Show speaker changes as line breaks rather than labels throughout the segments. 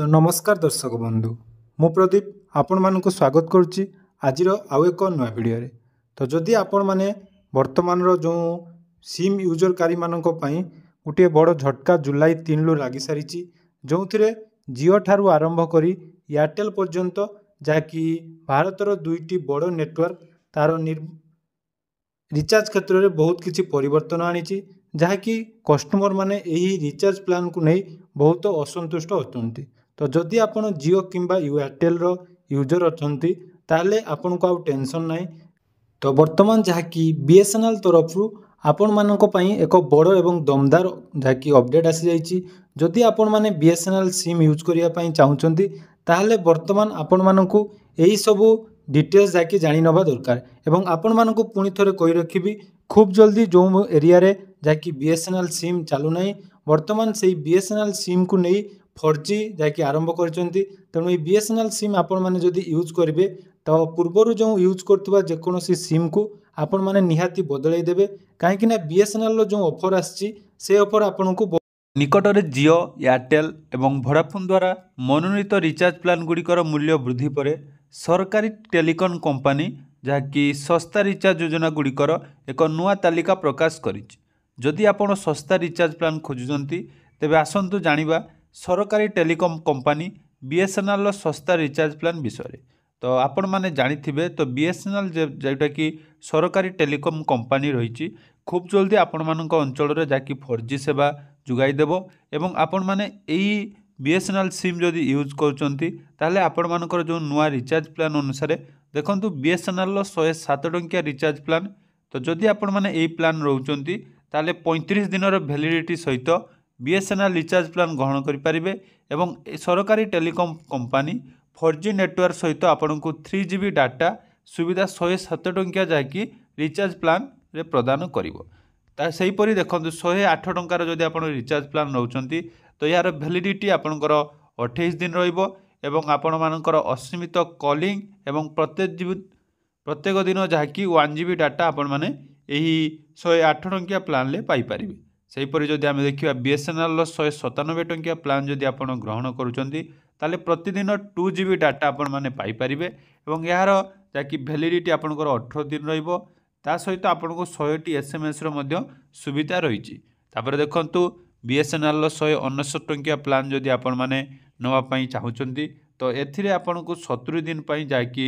तो नमस्कार दर्शक बंधु मु प्रदीप आपण मानक स्वागत करुच्ची आज आउ एक नुआ भिडियो तो जदि आपण मैंने वर्तमान जो सिम यूजरकारी मानक पई गोटे बड़ झटका जुलाई 3 रु लगी सारी जो थे जियो ठारू आरंभ करी एयरटेल पर्यंत जहाँकि भारतर दुईटी बड़ नेटवर्क तार रिचार्ज क्षेत्र में बहुत किसी परिवर्तन आनी जहाँकि कस्टमर माने यही रिचार्ज प्लान को नहीं बहुत असंतुष्ट होती। तो जदि आपण जियो किंबा एयरटेल रो यूजर अछंती ताले आपण को आउ टेंशन नाही। तो वर्तमान जहाँकि बीएसएनएल तरफ आपण मानक पई एक बड़ एवं दमदार जहाँकि अपडेट आसी जाइछि। जदि आपण माने बीएसएनएल सिम यूज करिया पई चाहुचंती ताले वर्तमान आपण मानकु एही सबु डिटेल्स जाकि जानि नबा दरकार एवं आपण मानकु पुणी थरे कहि रखिबी खूब जल्दी जो एरिया रे जाकि बीएसएनएल सिम चालू नाही वर्तमान से बीएसएनएल सिम को नहीं 4G जाकि आरंभ करचंती। तेणु बीएसएनएल सिम आपण माने जदि यूज करिवे तो पूर्वरु जो यूज करथबा जेकोनोसी सिम को आपण माने निहाती बदलाई देबे काहेकि ना बीएसएनएल रो जो ऑफर आछि से ऑफर आपण को
निकटरे जियो एयरटेल एवं वोडाफोन द्वारा मनोनीत रिचार्ज प्लान गुड़िकर मूल्य वृद्धि पर सरकारी टेलीकम कंपनी जहाँकि सस्ता रिचार्ज योजना गुड़िकर एक नुआ तालिका प्रकाश करिछि। जदि आपण सस्ता रिचार्ज प्लान खोजुचंती तेबे आसंतु जानिबा सरकारी टेलीकम कंपनी बीएसएनएल रो सस्ता रिचार्ज प्लान विषय। तो आपण माने जानिथिबे तो बीएसएनएल जेटा कि सरकारी टेलीकम कंपनी रही खूब जल्दी आपण मानक अंचल रे जाकि 4G सेवा जुगाई देबो एवं आपण माने एही बीएसएनएल सिम जदि यूज करचंती ताले आपण मानकर जो नुआ रिचार्ज प्लान अनुसार देखंतु बीएसएनएल रो 107 टंकिया रिचार्ज प्लान। तो जदि आपण माने एही प्लान रहउचंती ताले 35 दिन रो वैलिडिटी सहित बीएसएनएल रिचार्ज प्लान ग्रहण करि परिबे एवं सरकारी टेलीकम कंपनी 4G नेटवर्क सहित आपनको 3GB डाटा सुविधा 107 टंकिया जाकि रिचार्ज प्लान रे प्रदान करिवो। ता सही परि देखंतु 108 टंकार जदि आपण रिचार्ज प्लान रहउचंती तो यार वैलिडिटी आपणकर 28 दिन रहिबो एवं आपण मानकर असीमित कॉलिंग एवं प्रत्येक दिन जहाँकि 1GB डाटा आपण माने एही 108 टंकिया प्लान ले पाई परिबे। सही परि जदि आमे देखिबा बीएसएनएल रो 197 टंकिया प्लान जदि आपण ग्रहण करूचंती ताले प्रतिदिन 2GB डाटा आपण माने पाई परिबे एवं यार जहाँकि वैलिडिटी आपणकर 18 दिन रहिबो ता सहित आपनको 100टी एसएमएस रो मध्य सुविधा रहिछि। तापर देखंतु बीएसएनएल रो 169 टंकिया प्लान जदि आपण माने नवा पई चाहुचंती तो एथिरे आपनको 70 दिन पई जाकि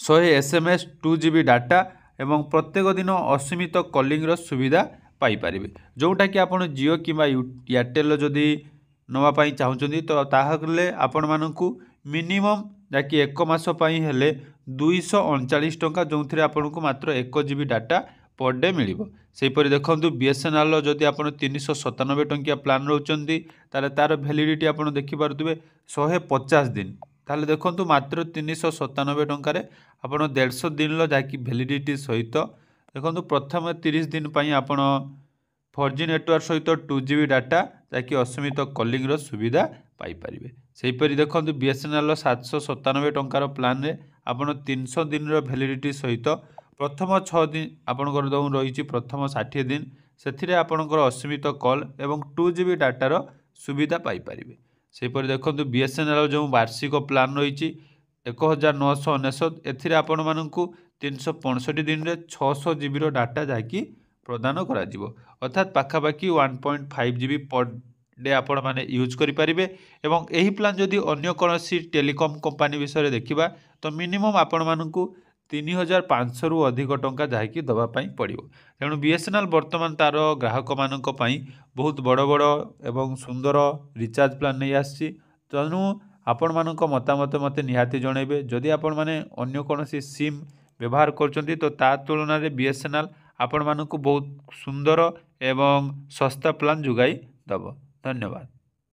100 एसएमएस 2GB डाटा एवं प्रत्येक दिन असीमित कॉलिंग रो सुविधा पाई परिबे। जोटा कि आपण जियो किबा एयरटेल जदि नवा पई चाहुचंती तो ताहले आपण मानकु मिनिमम जाकि 1 मास पई हेले 239 टंका जो थे आपको मात्र 1GB डाटा पर डे मिलिबो। सेही परि देखंतु बीएसएनएल जदि आपण 397 टंकिया प्लान रहउचंती ताले तार वैलिडिटी आपण देखि पारुतबे 150 दिन ताले देखंतु मात्र 397 टंकारे आपण 150 दिन लो जाकि वैलिडिटी सहित देखंतु प्रथम 30 दिन पई आपण 4G नेटवर्क सहित 2GB डाटा जाकि असीमित कॉलिंग रो सुविधा पाई परिबे। सेही परि देखंतु बीएसएनएल 797 टंकार प्लान रे आपण 300 दिन रो वैलिडिटी सहित प्रथम 6 दिन आपणकर जो रही प्रथम 60 दिन से आपणकर असीमित कॉल एवं 2GB डाटार सुविधा पाई परिबे। सेही परि देखंतु बीएसएनएल जो वार्षिक प्लान रही 1999 एथिरे आपण मानकु 365 दिन रे 600GB रो डाटा जाकि प्रदान करा जिवो अर्थात पाखापाखि 1.5GB पर डे आपण माने यूज करि परिबे एवं एही प्लान जदि अन्य कोनोसी टेलीकॉम कंपनी विषय देखिबा तो मिनिमम आपण मानकु 3500 रु अधिक टंका जाकि दबा पई पड़िबो। तेणु बीएसएनएल वर्तमान तार ग्राहक मानक पई बहुत बड़ बड़ एवं सुंदर रिचार्ज प्लान नहीं आसी। तेणु आपण मानक मतामत मते निहाती जणेबे जदि आपण माने अन्य कोनोसी सिम व्यवहार करचंती तो ता तुलना रे बीएसएनएल आपण मानक बहुत सुंदर एवं सस्ता प्लान जुगाई दबो। धन्यवाद।